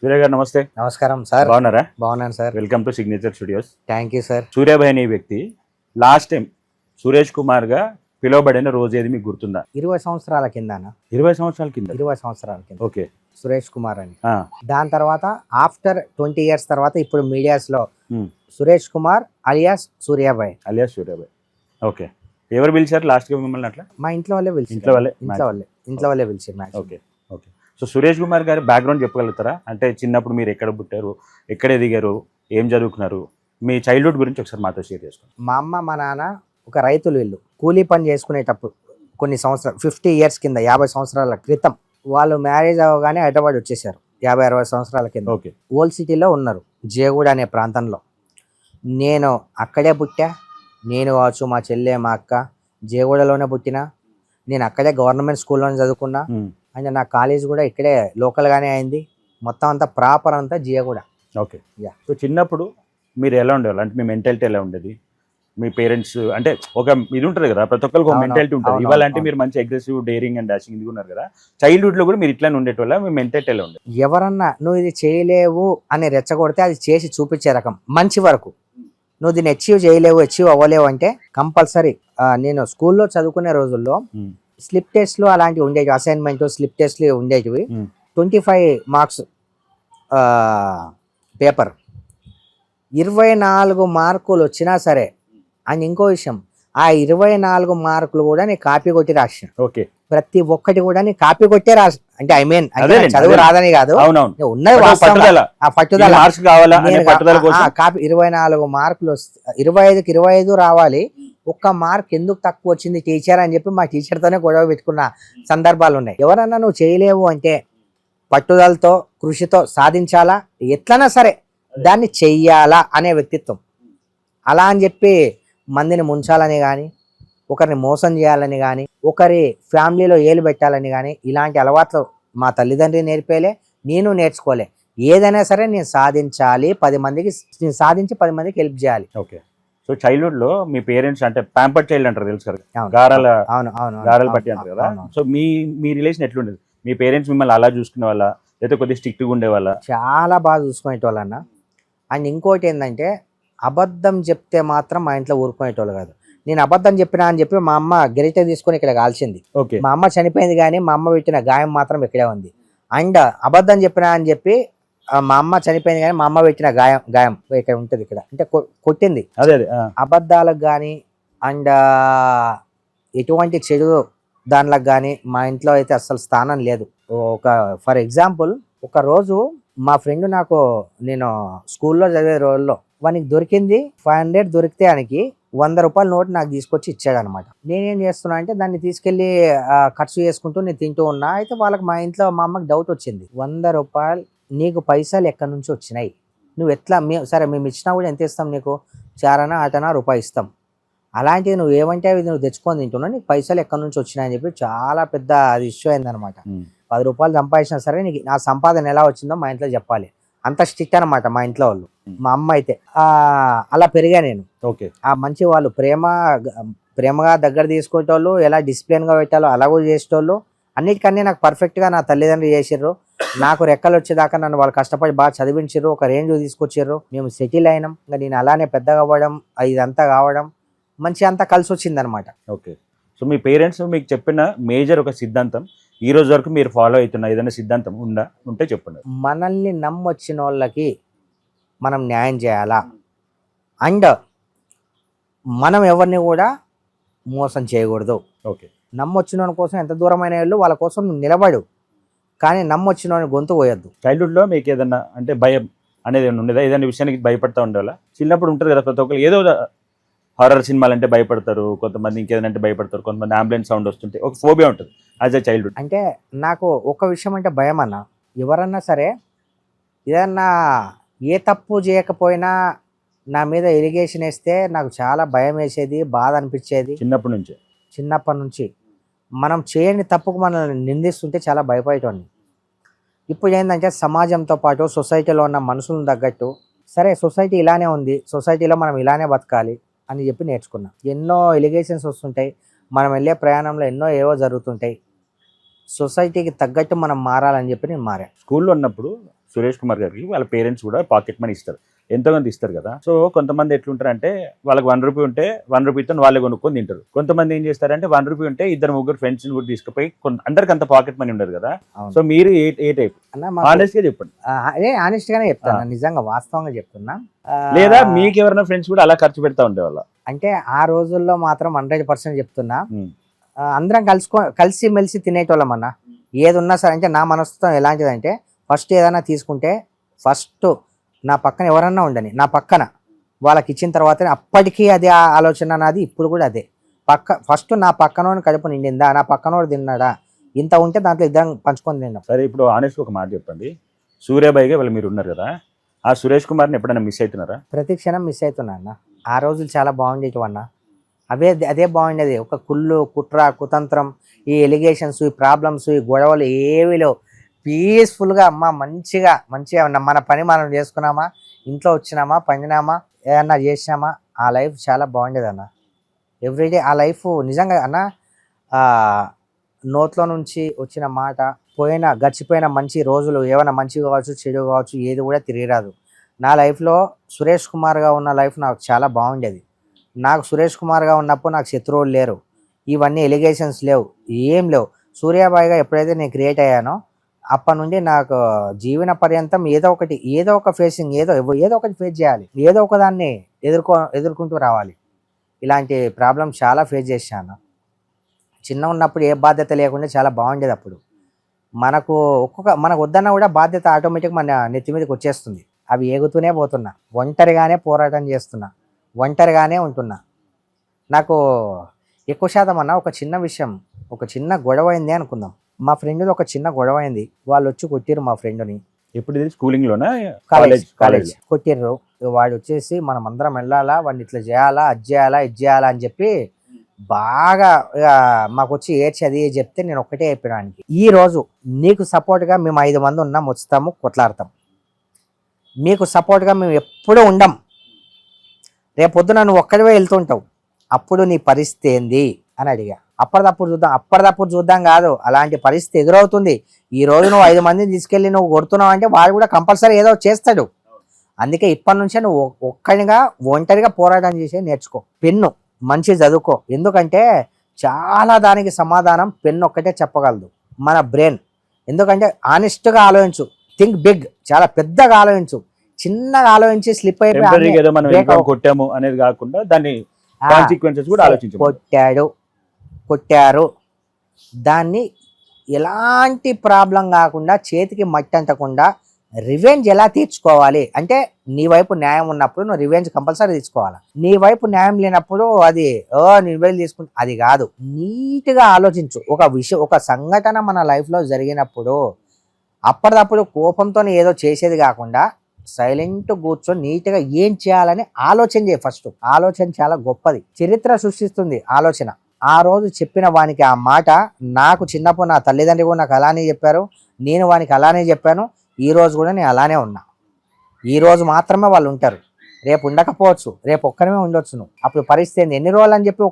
సూర్య గారు నమస్తే. నమస్కారం సార్. బాగున్నారా? బాగున్నాను sir. Welcome to signature studios. Thank you sir. Suryabhai అనే వ్యక్తి లాస్ట్ టైం సురేష్ కుమార్ గా పిలువబడిన రోజు ఏది మీకు గుర్తుందా? 20 సంవత్సరాల కింద 20 సంవత్సరాల కింద. 20 సంవత్సరాల కింద ఓకే. సురేష్ కుమార్ అని. దాని తర్వాత ఆఫ్టర్ 20 years తర్వాత ఇప్పుడు మీడియాస్ లో సురేష్ కుమార్ అలియాస్ సూర్యాభాయ్. ఓకే. ఎవరు పిలిచారు లాస్ట్ గా మిమ్మల్ని? అట్లా మా ఇంట్లో వాళ్ళే పిలిచారు. ఇంట్లో వాళ్ళే పిలిచారు. Okay. Okay. So Suresh Kumar గారి బ్యాక్గ్రౌండ్ చెప్పగలుగుతారా? అంటే చిన్నప్పుడు మీరు ఎక్కడ పుట్టారు, ఎక్కడ ఎదిగారు, ఏం చదువుకున్నారు, మీ చైల్డ్హుడ్ గురించి ఒకసారి మాతో షేర్ చేసుకోండి. మా అమ్మ మా నాన్న ఒక రైతులు, వీళ్ళు కూలీ పని చేసుకునేటప్పుడు కొన్ని సంవత్సరాలు 50 years కింద 50 సంవత్సరాల క్రితం వాళ్ళు మ్యారేజ్ అవ్వగానే హైదరాబాద్ వచ్చేసారు. 50-60 సంవత్సరాల కింద. ఓకే. ఓల్డ్ సిటీలో ఉన్నారు, జేగూడ అనే ప్రాంతంలో. నేను అక్కడే పుట్టా. నేను కావచ్చు, మా చెల్లె, మా అక్క జేగూడలోనే పుట్టినా. నేను అక్కడే గవర్నమెంట్ స్కూల్లోనే చదువుకున్నా. అంటే నా కాలేజ్ కూడా ఇక్కడే లోకల్గానే అయింది. మొత్తం అంతా ప్రాపర్ అంతా జియగూడ. ఓకే. సో చిన్నప్పుడు మీరు ఎలా ఉండేవాళ్ళు? అంటే మీ మెంటాలిటీ ఎలా ఉండేది? మీ పేరెంట్స్ అంటే ఒక ఇది ఉంటుంది కదా, ప్రతి ఒక్కరికి ఒక మెంటాలిటీ ఉంటుంది. ఇవాళ అంటే మీరు మంచి అగ్రెసివ్, డేరింగ్ అండ్ డాషింగ్ ఇది ఉన్నారు కదా, చైల్డ్హుడ్ లో కూడా మీరు ఇట్లానే ఉండేటోళ్ళ? మీ మెంటాలిటీ ఎలా ఉండేది? ఎవరన్నా నువ్వు ఇది చేయలేవు అని రెచ్చగొడితే అది చేసి చూపించే రకం మంచి వరకు. నువ్వు దీన్ని అచీవ్ అవ్వలేవు అంటే కంపల్సరీ. నేను స్కూల్లో చదువుకునే రోజుల్లో స్లిప్ టెస్ట్లు అలాంటివి ఉండేవి, అసైన్మెంట్ స్లిప్ టెస్ట్లు ఉండేటివి. 25 marks పేపర్, 24 మార్కులు వచ్చినా సరే. అండ్ ఇంకో విషయం, ఆ 24 మార్కులు కూడా నేను కాపీ కొట్టి రాసిన. ఓకే. ప్రతి ఒక్కటి కూడా నేను కాపీ కొట్టే రాసి, అంటే ఐ మీన్ చదువు రాదని కాదు, ఉన్నది పట్టుదల. కాపీ 24 మార్కులు 25కి 25 రావాలి. ఒక్క మార్క్ ఎందుకు తక్కువ వచ్చింది టీచర్ అని చెప్పి మా టీచర్తోనే గొడవ పెట్టుకున్న సందర్భాలు ఉన్నాయి. ఎవరన్నా నువ్వు చేయలేవు అంటే పట్టుదలతో, కృషితో సాధించాలా, ఎట్లన్నా సరే దాన్ని చెయ్యాలా అనే వ్యక్తిత్వం. అలా అని చెప్పి మందిని ముంచాలని కానీ, ఒకరిని మోసం చేయాలని కానీ, ఒకరి ఫ్యామిలీలో ఏలు పెట్టాలని కానీ ఇలాంటి అలవాట్లు మా తల్లిదండ్రి నేర్పేలే, నేను నేర్చుకోలే. ఏదైనా సరే నేను సాధించాలి, 10 మందికి నేను సాధించి 10 మందికి హెల్ప్ చేయాలి. ఓకే. సో చైల్డ్హుడ్ లో మీ పేరెంట్స్ అంటే ప్యాంపర్ చైల్డ్ అంటారు, తెలుసు కదా, గారాలు పట్టి అంటారు కదా. సో మీ రిలేషన్ ఎట్లుండేది? మీ పేరెంట్స్ మిమ్మల్ని అలా చూసుకునే వాళ్ళ, లేదా కొద్దిగా స్ట్రిక్ట్గా ఉండేవాళ్ళ? చాలా బాగా చూసుకునేటోళ్ళన్న. అండ్ ఇంకోటి ఏంటంటే, అబద్ధం చెప్తే మాత్రం మా ఇంట్లో ఊరుకునేటోళ్ళు కాదు. నేను అబద్ధం చెప్పినా అని చెప్పి మా అమ్మ గరిట తీసుకొని ఇక్కడ కాల్చింది. మా అమ్మ చనిపోయింది కానీ మా అమ్మ పెట్టిన గాయం మాత్రం ఇక్కడే ఉంది. అండ్ అబద్ధం చెప్పినా అని చెప్పి మా అమ్మ చనిపోయింది కానీ మా అమ్మ పెట్టిన గాయం ఇక్కడ ఉంటుంది, ఇక్కడ అంటే కొట్టింది. అబద్ధాలకు కానీ అండ్ ఎటువంటి చెడు దానిలకు కానీ మా ఇంట్లో అయితే అసలు స్థానం లేదు. ఒక ఫర్ ఎగ్జాంపుల్, ఒక రోజు మా ఫ్రెండ్ నాకు, నేను స్కూల్లో చదివే రోజుల్లో వానికి దొరికింది 500 దొరికితే ఆయనకి 100 రూపాయల నోట్ నాకు తీసుకొచ్చి ఇచ్చాడు అనమాట. నేనేం చేస్తున్నా అంటే దాన్ని తీసుకెళ్లి ఖర్చు చేసుకుంటూ నేను తింటూ ఉన్నా. అయితే వాళ్ళకి మా ఇంట్లో మా అమ్మకి డౌట్ వచ్చింది, 100 రూపాయలు నీకు పైసలు ఎక్కడి నుంచి వచ్చినాయి, నువ్వు ఎట్లా, సరే మేము ఇచ్చినా కూడా ఎంత ఇస్తాం నీకు, చారనా ఆటనా రూపాయి ఇస్తాం, అలాంటిది నువ్వు ఏమంటే అవి నువ్వు తెచ్చుకొని తింటున్నావు, నీకు పైసలు ఎక్కడి నుంచి వచ్చినాయని చెప్పి చాలా పెద్ద అది ఇష్యూ అయిందనమాట. 10 రూపాయలు సంపాదించినా సరే నీకు నా సంపాదన ఎలా వచ్చిందో మా ఇంట్లో చెప్పాలి, అంత స్ట్రిక్ట్ అనమాట మా ఇంట్లో వాళ్ళు. మా అమ్మ అయితే అలా పెరిగా నేను. ఓకే. ఆ మంచి వాళ్ళు ప్రేమగా దగ్గర తీసుకునేటోళ్ళు, ఎలా డిసిప్లిన్గా పెట్టాలో అలాగూ చేసేటోళ్ళు. అన్నిటికన్నీ నాకు పర్ఫెక్ట్గా నా తల్లిదండ్రులు చేసిర్రు. నాకు రెక్కలు వచ్చేదాకా నన్ను వాళ్ళు కష్టపడి బాగా చదివించారు, ఒక రేంజ్ తీసుకొచ్చారు. మేము సెటిల్ అయినాం. ఇంకా నేను అలానే పెద్దగా అవ్వడం, ఇదంతా కావడం మంచి అంతా కలిసి వచ్చింది అనమాట. ఓకే. సో మీ పేరెంట్స్ మీకు చెప్పిన మేజర్ ఒక సిద్ధాంతం ఈ రోజు వరకు మీరు ఫాలో అవుతున్న ఏదైనా సిద్ధాంతం ఉంటే చెప్పండి. మనల్ని నమ్మొచ్చిన వాళ్ళకి మనం న్యాయం చేయాలా, అండ్ మనం ఎవరిని కూడా మోసం చేయకూడదు. ఓకే. నమ్మొచ్చిన వాళ్ళ కోసం ఎంత దూరమైన వాళ్ళు వాళ్ళ కోసం నువ్వు నిలబడు, కానీ నమ్మొచ్చిన వాళ్ళని గొంతు పోయొద్దు. చైల్డ్హుడ్లో మీకు ఏదన్నా అంటే భయం అనేది ఏమైనా ఉండేదా? ఏదైనా విషయానికి భయపడతా ఉండేవాళ్ళ? చిన్నప్పుడు ఉంటుంది కదా ప్రతి ఒక్కరు, ఏదో హారర్ సినిమాలు అంటే భయపడతారు, కొంతమంది ఇంకేదంటే భయపడతారు, కొంతమంది అంబులెన్స్ సౌండ్ వస్తుంటే ఒక ఫోబియా ఉంటుంది యాజ్ ఎ చైల్డ్హుడ్. అంటే నాకు ఒక విషయం అంటే భయం అన్న. ఎవరన్నా సరే ఏదన్నా ఏ తప్పు చేయకపోయినా నా మీద ఇరిగేషన్ వేస్తే నాకు చాలా భయం వేసేది, బాధ అనిపించేది. చిన్నప్పటి నుంచి మనం చేయని తప్పుకు మనల్ని నిందిస్తుంటే చాలా భయపడేటోని. ఇప్పుడు ఏంటంటే సమాజంతో పాటు సొసైటీలో ఉన్న మనుషులను తగ్గట్టు, సరే సొసైటీ ఇలానే ఉంది, సొసైటీలో మనం ఇలానే బతకాలి అని చెప్పి నేర్చుకున్నాం. ఎన్నో ఎలిగేషన్స్ వస్తుంటాయి, మనం వెళ్ళే ప్రయాణంలో ఎన్నో ఏవో జరుగుతుంటాయి. సొసైటీకి తగ్గట్టు మనం మారాలని చెప్పి నేను మారా. స్కూల్లో ఉన్నప్పుడు సురేష్ కుమార్ గారికి వాళ్ళ పేరెంట్స్ కూడా పాకెట్ మనీ ఇస్తారు, ఎంతో కొంత ఇస్తారు కదా. సో కొంతమంది ఎట్లుంటారంటే వాళ్ళకి ₹1 ఉంటే ₹1 వాళ్ళే కొనుక్కొని తింటారు. కొంతమంది ఏం చేస్తారంటే ₹1 ఉంటే 2-3 ఫ్రెండ్స్ కూడా తీసుకుపోయి అందరికి అంత పాకెట్ మనీ ఉండదు కదా. సో మీరు ఏ టైప్ ఆనెస్ట్ గా చెప్పండి. అదే ఆనెస్ట్ గానే చెప్తాను, నిజంగా వాస్తవంగా చెప్తున్నా. లేదా మీకు ఎవరైనా ఫ్రెండ్స్ కూడా అలా ఖర్చు పెడతా ఉండేవాళ్ళ? అంటే ఆ రోజుల్లో మాత్రం 100% చెప్తున్నా, అందరం కలిసి మెలిసి తినేటోళ్ళం అన్న. ఏది ఉన్నా సరే, అంటే నా మనస్తత్వం ఎలాంటిదంటే ఫస్ట్ ఏదైనా తీసుకుంటే ఫస్ట్ నా పక్కన ఎవరన్నా ఉండని, నా పక్కన వాళ్ళకి ఇచ్చిన తర్వాత అప్పటికీ అదే ఆలోచన నాది, ఇప్పుడు కూడా అదే. ఫస్ట్ నా పక్కనోని కడుపు నిండిందా, నా పక్కనోడు తిన్నాడా, ఇంత ఉంటే దాంట్లో ఇద్దరం పంచుకొని తిన్నాం. సరే, ఇప్పుడు ఆనెస్ట్ ఒక మాట చెప్పండి, సూర్యాబాయిగా వాళ్ళు మీరు ఉన్నారు కదా, ఆ సురేష్ కుమార్ని ఎప్పుడైనా మిస్ అవుతున్నారా? ప్రతి క్షణం మిస్ అవుతున్నా అన్న. ఆ రోజులు చాలా బాగుండేవి అన్న, అదే బాగుండేది. ఒక కుళ్ళు, కుట్ర, కుతంత్రం, ఈ ఎలిగేషన్స్, ఈ ప్రాబ్లమ్స్, ఈ గొడవలు ఏవి లేవు. పీస్ఫుల్గా అమ్మ మంచిగా మన పని మనం చేసుకున్నామా, ఇంట్లో వచ్చినామా, పండినామా, ఏమన్నా చేసినామా, ఆ లైఫ్ చాలా బాగుండేది అన్న. ఎవ్రీడే ఆ లైఫ్ నిజంగా అన్న. నోట్లో నుంచి వచ్చిన మాట గడిచిపోయిన మంచి రోజులు, ఏమైనా మంచి కావచ్చు, చెడు కావచ్చు, ఏది కూడా తిరిగిరాదు. నా లైఫ్లో సురేష్ కుమార్గా ఉన్న లైఫ్ నాకు చాలా బాగుండేది. నాకు సురేష్ కుమార్గా ఉన్నప్పుడు నాకు శత్రువులు లేరు, ఇవన్నీ ఎలిగేషన్స్ లేవు, ఏం లేవు. సూర్యాబాయిగా ఎప్పుడైతే నేను క్రియేట్ అయ్యానో అప్పటి నుండి నాకు జీవన పర్యంతం ఏదో ఒక ఫేసింగ్, ఏదో ఒకటి ఫేస్ చేయాలి, ఏదో ఒక దాన్ని ఎదుర్కొంటూ రావాలి. ఇలాంటి ప్రాబ్లం చాలా ఫేస్ చేశాను. చిన్న ఉన్నప్పుడు ఏ బాధ్యత లేకుండా చాలా బాగుండేది. అప్పుడు మనకు వద్దన్నా కూడా బాధ్యత ఆటోమేటిక్ మన నెత్తి మీదకి వచ్చేస్తుంది. అవి ఏగుతూనే పోతున్నా, ఒంటరిగానే పోరాటం చేస్తున్నా, ఒంటరిగానే ఉంటున్నా. నాకు ఎక్కువ శాతం అన్న ఒక చిన్న విషయం, ఒక చిన్న గొడవ అయింది అనుకుందాం. మా ఫ్రెండ్ది ఒక చిన్న గొడవ అయింది, వాళ్ళు వచ్చి కొట్టిర్రు మా ఫ్రెండ్ని. ఎప్పుడు స్కూలింగ్ లోనా? కాలేజ్ కొట్టిర్రు. వాడు వచ్చేసి మనం అందరం వెళ్ళాలా, వాడిని ఇట్లా చేయాలా, అది చేయాలా, ఇది చేయాలా అని చెప్పి బాగా మాకు వచ్చి ఏడ్చి అది చెప్తే నేను ఒక్కటే చెప్పడానికి, ఈ రోజు నీకు సపోర్ట్గా మేము 5 మంది ఉన్నాం, వస్తాము, కొట్లాడతాం. మీకు సపోర్ట్గా మేము ఎప్పుడూ ఉండం. రేపొద్దున నువ్వు ఒక్కడివే వెళ్తుంటావు, అప్పుడు నీ పరిస్థితి ఏంది అని అడిగా. అప్పటిదప్పుడు చూద్దాం కాదు, అలాంటి పరిస్థితి ఎదురవుతుంది. ఈ రోజు నువ్వు 5 మందిని తీసుకెళ్ళి నువ్వు కొడుతున్నావు అంటే వాడు కూడా కంపల్సరీ ఏదో చేస్తాడు. అందుకే ఇప్పటి నుంచే నువ్వు ఒంటరిగా పోరాటం చేసి నేర్చుకో. పెన్ను మంచి చదువుకో, ఎందుకంటే చాలా దానికి సమాధానం పెన్ను ఒక్కటే చెప్పగలదు, మన బ్రెయిన్. ఎందుకంటే ఆనెస్ట్గా ఆలోచించు, థింక్ బిగ్, చాలా పెద్దగా ఆలోచించు. చిన్నగా ఆలోచించి స్లిప్ అయిపోయి కొట్టాము అనేది కాకుండా దాన్ని కాన్సిక్వెన్సెస్ కూడా ఆలోచించు. కొట్టారు, దాన్ని ఎలాంటి ప్రాబ్లం కాకుండా, చేతికి మట్టి అంటకుండా రివెంజ్ ఎలా తీర్చుకోవాలి అంటే, నీ వైపు న్యాయం ఉన్నప్పుడు నువ్వు రివెంజ్ కంపల్సరీ తీర్చుకోవాలి. నీ వైపు న్యాయం లేనప్పుడు అది రివెంజ్ తీసుకుంటే అది కాదు. నీట్గా ఆలోచించు. ఒక సంఘటన మన లైఫ్లో జరిగినప్పుడు అప్పటిదప్పుడు కోపంతో ఏదో చేసేది కాకుండా సైలెంట్ కూర్చొని నీట్గా ఏం చేయాలని ఆలోచన చేయి. ఫస్ట్ ఆలోచన చాలా గొప్పది, చరిత్ర సృష్టిస్తుంది ఆలోచన. ఆ రోజు చెప్పిన వానికి ఆ మాట, నాకు చిన్నప్పుడు నా తల్లిదండ్రులు కూడా నాకు అలానే చెప్పారు, నేను వానికి అలానే చెప్పాను. ఈ రోజు కూడా నేను అలానే ఉన్నా. ఈ రోజు మాత్రమే వాళ్ళు ఉంటారు, రేపు ఉండకపోవచ్చు, రేపు ఒక్కరిమే ఉండొచ్చు. నువ్వు అప్పుడు పరిస్థితి ఏంది, ఎన్ని రోజులు అని చెప్పి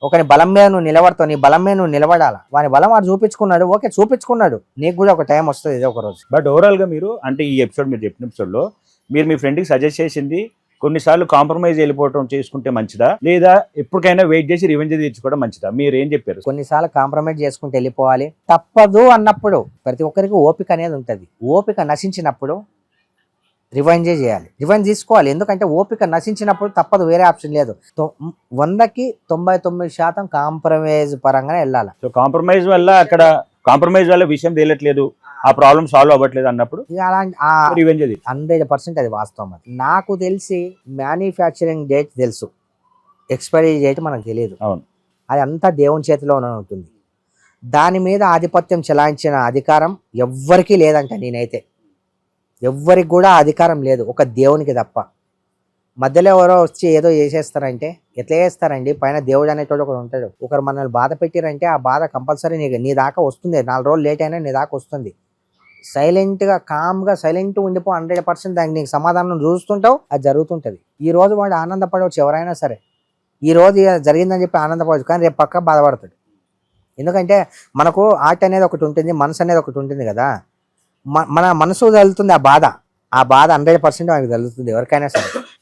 ఒకని బలం మీద నువ్వు నిలబడతావు, నీ బలం మీద నువ్వు నిలబడాలా. వాని బలం వాడు చూపించుకున్నాడు, ఓకే చూపించుకున్నాడు, నీకు కూడా ఒక టైం వస్తుంది ఏదో ఒక రోజు. బట్ ఓవరాల్ గా మీరు అంటే ఈ ఎపిసోడ్ మీరు చెప్పిన ఎపిసోడ్లో మీరు మీ ఫ్రెండ్కి సజెస్ట్ చేసింది, కొన్నిసార్లు కాంప్రమైజ్ వెళ్ళిపోవడం చేసుకుంటే మంచిదా, లేదా ఎప్పటికైనా వెయిట్ చేసి రివెంజ్ తీర్చుకోవడం మంచిదా? మీరు ఏం చెప్పారు? కొన్నిసార్లు కాంప్రమైజ్ చేసుకుంటే వెళ్ళిపోవాలి, తప్పదు అన్నప్పుడు ప్రతి ఒక్కరికి ఓపిక అనేది ఉంటుంది. ఓపిక నశించినప్పుడు రివైండ్ చేయాలి, రివైండ్ తీసుకోవాలి. ఎందుకంటే ఓపిక నశించినప్పుడు తప్పదు, వేరే ఆప్షన్ లేదు. 100కి 99% కాంప్రమైజ్ పరంగానే వెళ్ళాలి. సో కాంప్రమైజ్ వల్ల విషయం తేలట్లేదు, ఆ ప్రాబ్లం సాల్వ్ అవ్వట్లేదు అన్నప్పుడు రివెంజ్ 100% అది వాస్తవం. అది నాకు తెలిసి మ్యానుఫ్యాక్చరింగ్ డేట్ తెలుసు, ఎక్స్పైరీ డేట్ మనకు తెలియదు. అవును, అది అంతా దేవుని చేతిలోనే ఉంటుంది. దాని మీద ఆధిపత్యం చెలాయించిన అధికారం ఎవ్వరికీ లేదంట. నేనైతే ఎవ్వరికి కూడా అధికారం లేదు, ఒక దేవునికి తప్ప. మధ్యలో ఎవరో వచ్చి ఏదో చేసేస్తారంటే ఎట్లా చేస్తారండి? పైన దేవుడు అనేటోడు ఒకరు ఉంటాడు. ఒకరు మనల్ని బాధ పెట్టిరంటే ఆ బాధ కంపల్సరీ నీ దాకా వస్తుంది. 4 రోజులు లేట్ అయినా నీ దాకా వస్తుంది. సైలెంట్గా కామ్గా సైలెంట్గా ఉండిపో, 100% దానికి నీకు సమాధానం చూస్తుంటావు, అది జరుగుతుంటుంది. ఈ రోజు వాడు ఆనందపడవచ్చు, ఎవరైనా సరే ఈ రోజు జరిగిందని చెప్పి ఆనందపడవచ్చు, కానీ రేపు పక్క బాధపడతాడు. ఎందుకంటే మనకు ఆర్ట్ అనేది ఒకటి ఉంటుంది, మనసు అనేది ఒకటి ఉంటుంది కదా. మన మనసు తగులుతుంది ఆ బాధ 100% మనకి తగులుతుంది ఎవరికైనా సరే.